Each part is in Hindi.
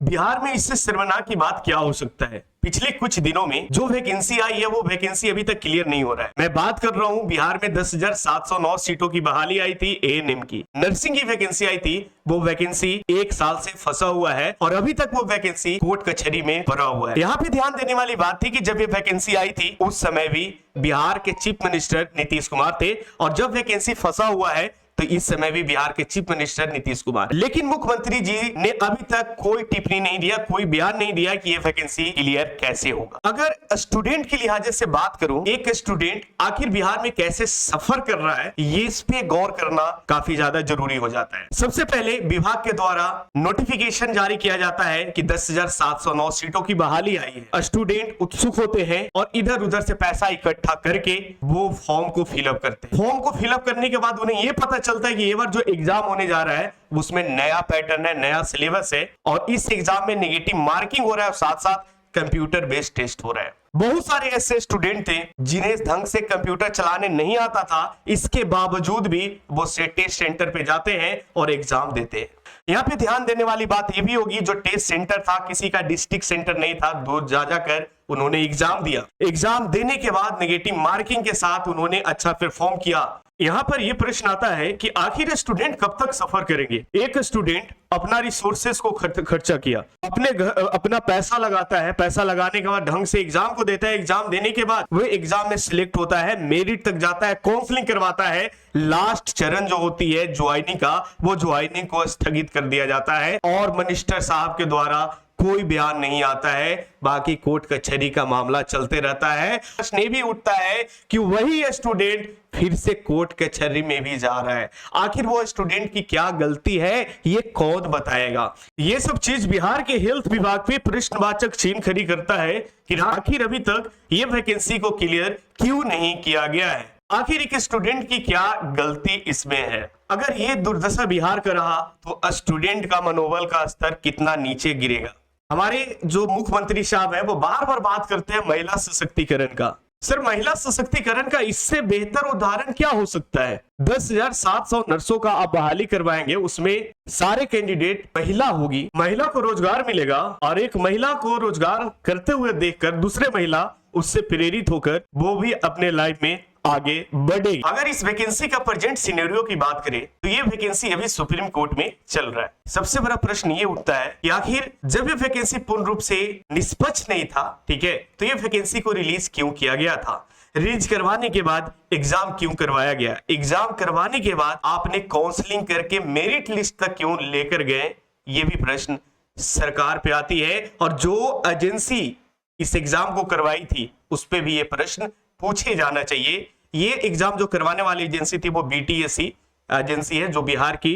बिहार में इससे शर्मनाक की बात क्या हो सकता है। पिछले कुछ दिनों में जो वैकेंसी आई है वो वैकेंसी अभी तक क्लियर नहीं हो रहा है। मैं बात कर रहा हूं बिहार में 10,709 सीटों की बहाली आई थी एएनएम की। नर्सिंग की वैकेंसी आई थी, वो वैकेंसी 1 साल से फंसा हुआ है और अभी तक वो वैकेंसी कोर्ट कचहरी में भरा हुआ है। यहाँ पे ध्यान देने वाली बात थी कि जब ये वैकेंसी आई थी उस समय भी बिहार के चीफ मिनिस्टर नीतीश कुमार थे और जब वैकेंसी फंसा हुआ है तो इस समय भी बिहार के चीफ मिनिस्टर नीतीश कुमार। लेकिन मुख्यमंत्री जी ने अभी तक कोई टिप्पणी नहीं दिया, कोई बयान नहीं दिया कि ये वैकेंसी क्लियर कैसे होगा। अगर स्टूडेंट के लिहाज से बात करूं, एक स्टूडेंट आखिर बिहार में कैसे सफर कर रहा है, ये इस पे गौर करना काफी ज्यादा जरूरी हो जाता है। सबसे पहले विभाग के द्वारा नोटिफिकेशन जारी किया जाता है कि 10,709 सीटों की बहाली आई है। स्टूडेंट उत्सुक होते हैं और इधर उधर से पैसा इकट्ठा करके वो फॉर्म को फिलअप करते हैं। फॉर्म को फिलअप करने के बाद उन्हें यह पता चलता है कि ये बार जो एग्जाम होने जा रहा है उसमें नया पैटर्न है, नया सिलेबस है और इस एग्जाम में नेगेटिव मार्किंग हो रहा है और साथ साथ कंप्यूटर बेस्ड टेस्ट हो रहा है। बहुत सारे ऐसे स्टूडेंट थे जिन्हें ढंग से कंप्यूटर चलाने नहीं आता था, इसके बावजूद भी वो टेस्ट सेंटर पे जाते हैं और एग्जाम देते हैं। यहाँ पे ध्यान देने वाली बात ये भी होगी, जो टेस्ट सेंटर था किसी का डिस्ट्रिक्ट सेंटर नहीं था, दूर जा जाकर उन्होंने एग्जाम दिया। एग्जाम देने के बाद नेगेटिव मार्किंग के साथ उन्होंने अच्छा परफॉर्म किया। यहाँ पर यह प्रश्न आता है कि आखिर स्टूडेंट कब तक सफर करेंगे। एक स्टूडेंट अपना रिसोर्सेस को खर्चा किया, अपना पैसा लगाता है, पैसा लगाने के बाद ढंग से एग्जाम को देता है, एग्जाम देने के बाद वो एग्जाम में सिलेक्ट होता है, मेरिट तक जाता है, काउंसलिंग करवाता है, लास्ट चरण जो होती है ज्वाइनिंग का, वो ज्वाइनिंग को स्थगित कर दिया जाता है और मिनिस्टर साहब के द्वारा कोई बयान नहीं आता है। बाकी कोर्ट कचहरी का मामला चलते रहता है। प्रश्न ये भी उठता है कि वही स्टूडेंट फिर से कोर्ट कचहरी में भी जा रहा है। आखिर वो स्टूडेंट की क्या गलती है, ये कौन बताएगा। ये सब चीज बिहार के हेल्थ विभाग पे प्रश्नवाचक चिन्ह खड़ी करता है कि आखिर अभी तक ये वैकेंसी को क्लियर क्यों नहीं किया गया है। आखिर एक स्टूडेंट की क्या गलती इसमें है। अगर ये दुर्दशा बिहार का रहा तो स्टूडेंट का मनोबल का स्तर कितना नीचे गिरेगा। हमारे जो मुख्यमंत्री साहब हैं वो बार बार बात करते हैं महिला सशक्तिकरण का। सर, महिला सशक्तिकरण का इससे बेहतर उदाहरण क्या हो सकता है। 10,700 नर्सों का आप बहाली करवाएंगे, उसमें सारे कैंडिडेट महिला होगी, महिला को रोजगार मिलेगा और एक महिला को रोजगार करते हुए देखकर दूसरे महिला उससे प्रेरित होकर वो भी अपने लाइफ में आगे बढ़ेगी। अगर इस वैकेंसी का प्रेजेंट सिनेरियो की बात करें तो ये वैकेंसी अभी सुप्रीम कोर्ट में चल रहा है। सबसे बड़ा प्रश्न ये उठता है कि आखिर जब ये वैकेंसी पूर्ण रूप से निष्पक्ष नहीं था, ठीक है, तो ये वैकेंसी को रिलीज क्यों किया गया था। रिलीज करवाने के बाद एग्जाम क्यों करवाया गया। एग्जाम करवाने के बाद आपने काउंसलिंग करके मेरिट लिस्ट तक क्यों लेकर गए, ये भी प्रश्न सरकार पे आती है। और जो एजेंसी इस एग्जाम को करवाई थी उस पे भी ये प्रश्न पूछे जाना चाहिए। ये एग्जाम जो करवाने वाली एजेंसी थी वो बीटीएससी एजेंसी है, जो बिहार की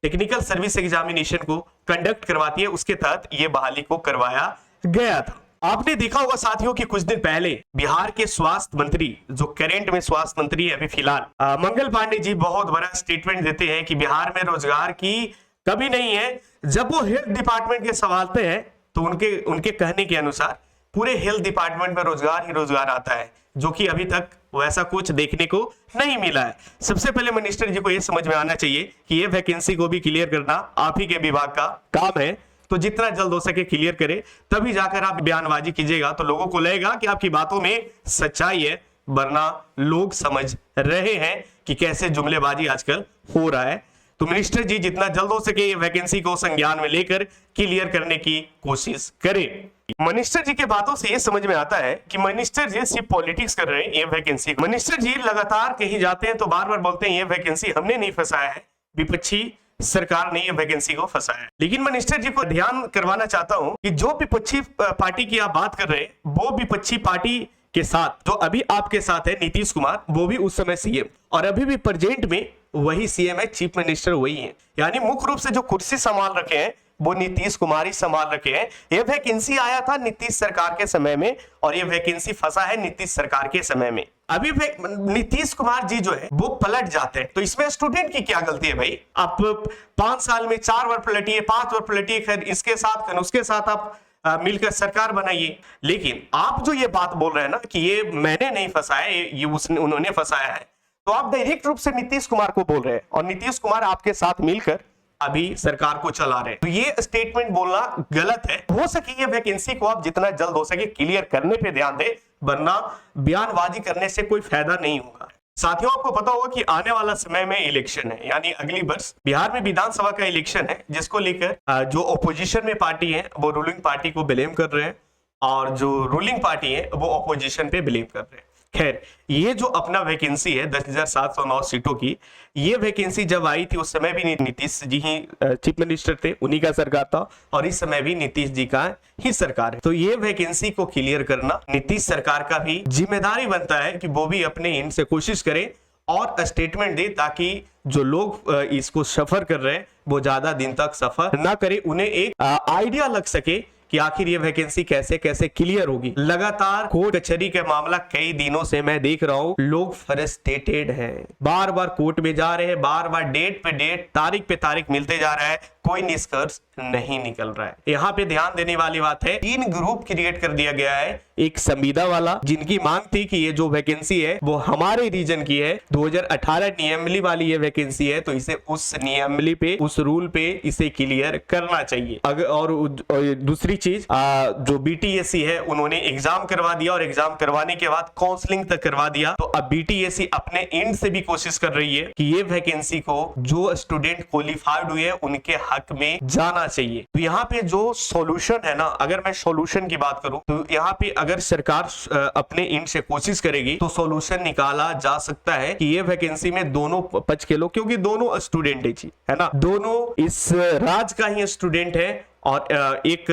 टेक्निकल सर्विस एग्जामिनेशन को कंडक्ट करवाती है, उसके तहत ये बहाली को करवाया गया था। आपने देखा होगा साथियों कि कुछ दिन पहले बिहार के स्वास्थ्य मंत्री, जो करंट में स्वास्थ्य मंत्री है अभी फिलहाल, मंगल पांडे जी बहुत बड़ा स्टेटमेंट देते हैं कि बिहार में रोजगार की कमी नहीं है। जब वो हेल्थ डिपार्टमेंट के संभालते हैं तो उनके कहने के अनुसार पूरे हेल्थ डिपार्टमेंट में रोजगार ही रोजगार आता है, जो कि अभी तक वैसा कुछ देखने को नहीं मिला है। सबसे पहले मिनिस्टर जी को यह समझ में आना चाहिए कि ये वैकेंसी को भी क्लियर करना आप ही के विभाग का काम है, तो जितना जल्द हो सके क्लियर करें, तभी जाकर आप बयानबाजी कीजिएगा तो लोगों को लगेगा कि आपकी बातों में सच्चाई है। वरना लोग समझ रहे हैं कि कैसे जुमलेबाजी आजकल हो रहा है। तो मिनिस्टर जी जितना जल्द हो सके ये वैकेंसी को संज्ञान में लेकर क्लियर करने की कोशिश करें। मिनिस्टर जी के बातों से ये समझ में आता है कि मिनिस्टर जी सिर्फ पॉलिटिक्स कर रहे हैं ये वैकेंसी। मिनिस्टर जी लगातार कहीं जाते हैं तो बार बार बोलते हैं ये वैकेंसी हमने नहीं फंसाया है, विपक्षी सरकार ने ये वैकेंसी को फंसाया है। लेकिन मिनिस्टर जी को ध्यान करवाना चाहता हूं कि जो विपक्षी पार्टी की आप बात कर रहे हैं, वो विपक्षी पार्टी के साथ जो अभी आपके साथ है नीतीश कुमार, वो भी उस समय सीएम और अभी भी प्रेजेंट में वही सीएम है, चीफ मिनिस्टर वही है। यानी मुख्य रूप से जो कुर्सी संभाल रखे हैं वो नीतीश कुमार ही संभाल रखे हैं। ये वैकेंसी आया था नीतीश सरकार के समय में और ये वैकेंसी फंसा है नीतीश सरकार के समय में। अभी नीतीश कुमार जी जो है वो पलट जाते हैं, तो इसमें स्टूडेंट की क्या गलती है भाई। आप 5 साल में 4 बार पलटिए, 5 बार पलटिए, खैर इसके साथ उसके साथ आप मिलकर सरकार बनाइए। लेकिन आप जो ये बात बोल रहे हैं ना कि ये मैंने नहीं फंसाया, ये उन्होंने फंसाया है, तो आप डायरेक्ट रूप से नीतीश कुमार को बोल रहे हैं और नीतीश कुमार आपके साथ मिलकर अभी सरकार को चला रहे हैं। तो ये स्टेटमेंट बोलना गलत है। हो सके ये वैकेंसी को आप जितना जल्द हो सके क्लियर करने पे ध्यान दें, वरना बयानबाजी करने से कोई फायदा नहीं होगा। साथियों, आपको पता होगा कि आने वाला समय में इलेक्शन है, यानी अगली वर्ष बिहार में विधानसभा का इलेक्शन है, जिसको लेकर जो ओपोजिशन में पार्टी है वो रूलिंग पार्टी को ब्लेम कर रहे हैं और जो रूलिंग पार्टी है वो ओपोजिशन पे ब्लेम कर रहे हैं। खैर, ये जो अपना वैकेंसी है 10,709 सीटों की, ये वैकेंसी जब आई थी उस समय भी नीतीश जी ही चीफ मिनिस्टर थे, उन्हीं का सरकार था, और इस समय भी नीतीश जी का ही सरकार है। तो ये वैकेंसी को क्लियर करना नीतीश सरकार का भी जिम्मेदारी बनता है कि वो भी अपने एंड से कोशिश करे और स्टेटमेंट दे, ताकि जो लोग इसको सफर कर रहे हैं वो ज्यादा दिन तक सफर ना करे, उन्हें एक आइडिया लग सके कि आखिर ये वैकेंसी कैसे कैसे क्लियर होगी। लगातार कोर्ट कचहरी का मामला कई दिनों से मैं देख रहा हूं, लोग फ्रस्ट्रेटेड हैं, बार बार कोर्ट में जा रहे हैं, बार बार डेट पे डेट, तारीख पे तारीख मिलते जा रहा है, कोई निष्कर्ष नहीं निकल रहा है। यहाँ पे ध्यान देने वाली बात है, 3 ग्रुप क्रिएट कर दिया गया है। एक संविदा वाला, जिनकी मांग थी कि ये जो वैकेंसी है वो हमारे रीजन की है, 2018 नियमावली वाली ये वैकेंसी है, तो इसे उस नियमावली पे, उस रूल पे इसे क्लियर करना चाहिए। अगर और दूसरी चीज, जो बीटीएससी है उन्होंने एग्जाम करवा दिया और एग्जाम करवाने के बाद काउंसलिंग तक करवा दिया, तो अब बीटीएससी अपने एंड से भी कोशिश कर रही है कि ये वैकेंसी को जो स्टूडेंट क्वालिफाइड हुए उनके हक में जाना चाहिए। तो यहाँ पे जो सॉल्यूशन है ना, अगर मैं सॉल्यूशन की बात करूं तो यहाँ पे अगर सरकार अपने एंड से कोशिश करेगी तो सॉल्यूशन निकाला जा सकता है कि ये वैकेंसी में दोनों पक्ष के लोग, क्योंकि दोनों स्टूडेंट है ना, दोनों इस राज्य का ही स्टूडेंट है और एक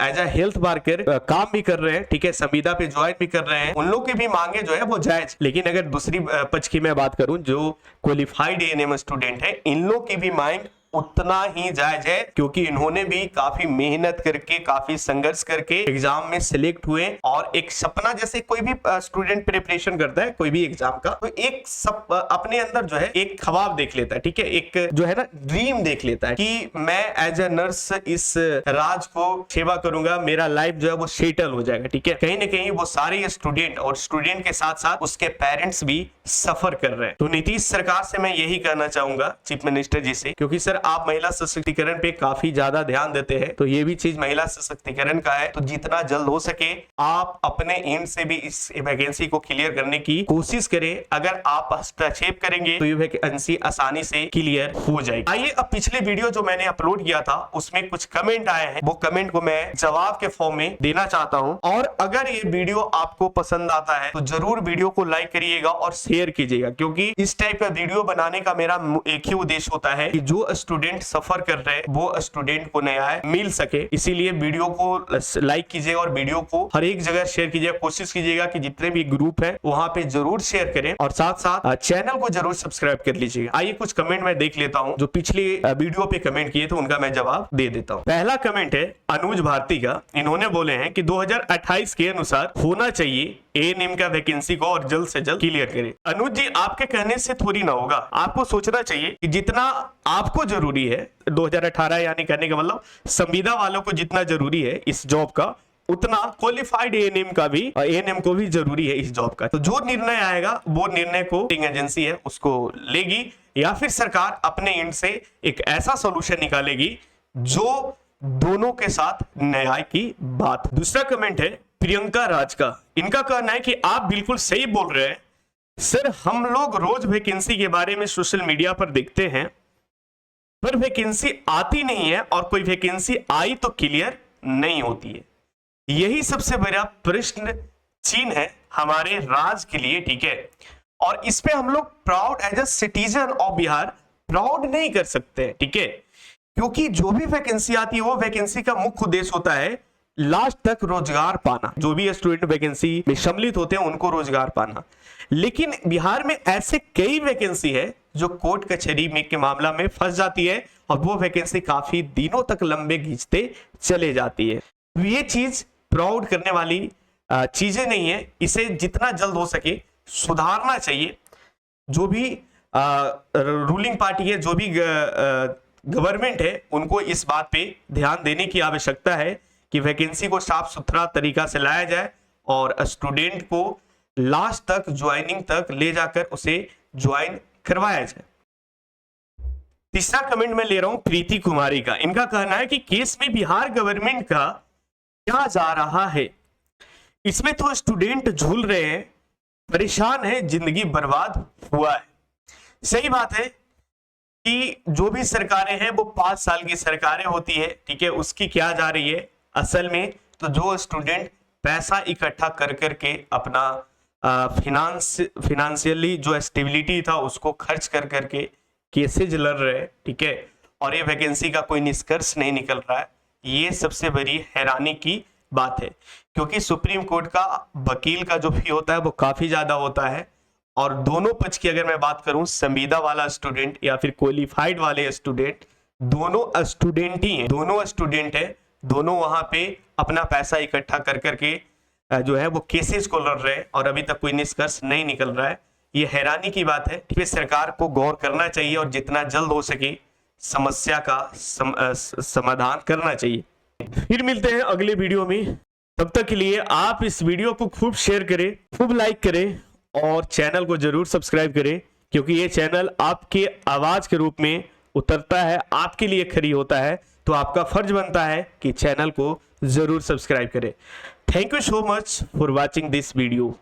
एज अ हेल्थ वर्कर काम भी कर रहे हैं, ठीक है, संविदा पे ज्वाइन भी कर रहे हैं, उन लोग की भी मांगे जो है वो जायज। लेकिन अगर दूसरी पक्ष की मैं बात करूं, जो क्वालिफाइड एएनएम स्टूडेंट है, इन लोग की भी मांग उतना ही जायज है, क्योंकि इन्होंने भी काफी मेहनत करके, काफी संघर्ष करके एग्जाम में सिलेक्ट हुए, और एक सपना, जैसे कोई भी स्टूडेंट प्रिपरेशन करता है कोई भी एग्जाम का, तो एक सब अपने अंदर जो है एक ख्वाब देख लेता है, ठीक है, एक जो है ना ड्रीम देख लेता है कि मैं एज ए नर्स इस राज्य को सेवा करूंगा, मेरा लाइफ जो है वो सेटल हो जाएगा, ठीक है। कहीं ना कहीं वो सारे स्टूडेंट और स्टूडेंट के साथ साथ उसके पेरेंट्स भी सफर कर रहे हैं। तो नीतीश सरकार से मैं यही कहना चाहूंगा, चीफ मिनिस्टर जी से, क्योंकि सर आप महिला सशक्तिकरण पे काफी ज्यादा ध्यान देते हैं, तो ये भी चीज महिला सशक्तिकरण का है, तो जितना जल्द हो सके आप अपने एंड से भी इस वैकेंसी को क्लियर करने की कोशिश करें। अगर आप हस्तक्षेप करेंगे तो ये वैकेंसी आसानी से क्लियर हो जाएगी। आइए अब पिछले वीडियो जो मैंने अपलोड किया था उसमें कुछ कमेंट आए हैं, वो कमेंट को मैं जवाब के फॉर्म में देना चाहता हूं, और अगर ये वीडियो आपको पसंद आता है तो जरूर वीडियो को लाइक करिएगा और शेयर कीजिएगा, क्योंकि इस टाइप का वीडियो बनाने का मेरा एक ही उद्देश्य होता है कि जो स्टूडेंट सफर कर रहे हैं वो स्टूडेंट को न्याय मिल सके। इसीलिए वीडियो को लाइक कीजिएगा और वीडियो को हर एक जगह शेयर कीजिएगा। कोशिश कीजिएगा कि जितने भी ग्रुप है वहां पे जरूर शेयर करें, और साथ साथ चैनल को जरूर सब्सक्राइब कर लीजिएगा। आइए कुछ कमेंट मैं देख लेता हूं, जो पिछली वीडियो पे कमेंट किए थे उनका मैं जवाब दे देता हूं। पहला कमेंट है अनुज भारती का। इन्होंने बोले हैं कि 2028 के अनुसार होना चाहिए एएनएम का वैकेंसी को और जल्द से जल्द क्लियर करें। अनुज जी, आपके कहने से थोड़ी ना होगा, आपको सोचना चाहिए कि जितना आपको जरूरी है 2018, यानी कहने का मतलब संविदा वालों को जितना जरूरी है इस जॉब का, उतना क्वालिफाइड एएनएम को भी जरूरी है इस जॉब का। तो जो निर्णय आएगा वो निर्णय को एजेंसी है उसको लेगी, या फिर सरकार अपने एंड से एक ऐसा सॉल्यूशन निकालेगी जो दोनों के साथ न्याय की बात। दूसरा कमेंट है प्रियंका राज का। इनका कहना है कि आप बिल्कुल सही बोल रहे हैं सर, हम लोग रोज वैकेंसी के बारे में सोशल मीडिया पर देखते हैं, पर वैकेंसी आती नहीं है, और कोई वैकेंसी आई तो क्लियर नहीं होती है। यही सबसे बड़ा प्रश्न चिन्ह है हमारे राज्य के लिए, ठीक है, और इस पे हम लोग proud as a citizen of Bihar proud नहीं कर सकते, ठीक है, क्योंकि जो भी वैकेंसी आती है वो वैकेंसी का मुख्य उद्देश्य होता है लास्ट तक रोजगार पाना। जो भी स्टूडेंट वैकेंसी में सम्मिलित होते हैं उनको रोजगार पाना। लेकिन बिहार में ऐसे कई वैकेंसी है जो कोर्ट कचहरी में के मामला में फंस जाती है, और वो वैकेंसी काफी दिनों तक लंबे खींचते चले जाती है। तो ये चीज प्राउड करने वाली चीजें नहीं है, इसे जितना जल्द हो सके सुधारना चाहिए। जो भी रूलिंग पार्टी है, जो भी गवर्नमेंट है, उनको इस बात पे ध्यान देने की आवश्यकता है कि वैकेंसी को साफ सुथरा तरीका से लाया जाए और स्टूडेंट को लास्ट तक ज्वाइनिंग तक ले जाकर उसे ज्वाइन करवाया जाए। तीसरा कमेंट मैं ले रहा हूं प्रीति कुमारी का। इनका कहना है कि केस में बिहार गवर्नमेंट का क्या जा रहा है, इसमें तो स्टूडेंट झूल रहे हैं, परेशान है, जिंदगी बर्बाद हुआ है। सही बात है कि जो भी सरकारें हैं वो 5 साल की सरकारें होती है, ठीक है, उसकी क्या जा रही है असल में, तो जो स्टूडेंट पैसा इकट्ठा कर करके अपना फिनेंशियली जो स्टेबिलिटी था उसको खर्च कर करके केसेज लड़ रहे हैं, ठीक है, और ये वैकेंसी का कोई निष्कर्ष नहीं निकल रहा है, ये सबसे बड़ी हैरानी की बात है। क्योंकि सुप्रीम कोर्ट का वकील का जो फी होता है वो काफी ज्यादा होता है, और दोनों पक्ष की अगर मैं बात करूं, संविदा वाला स्टूडेंट या फिर क्वालिफाइड वाले स्टूडेंट, दोनों स्टूडेंट ही हैं, दोनों स्टूडेंट है, दोनों वहां पे अपना पैसा इकट्ठा कर करके जो है वो केसेस को लड़ रहे हैं, और अभी तक कोई निष्कर्ष नहीं निकल रहा है। ये हैरानी की बात है, ठीक है, सरकार को गौर करना चाहिए और जितना जल्द हो सके समस्या का समाधान करना चाहिए। फिर मिलते हैं अगले वीडियो में, तब तक के लिए आप इस वीडियो को खूब शेयर करें, खूब लाइक करें और चैनल को जरूर सब्सक्राइब करें, क्योंकि ये चैनल आपके आवाज के रूप में उतरता है, आपके लिए खड़ी होता है, तो आपका फर्ज बनता है कि चैनल को जरूर सब्सक्राइब करें। Thank you so much for watching this video.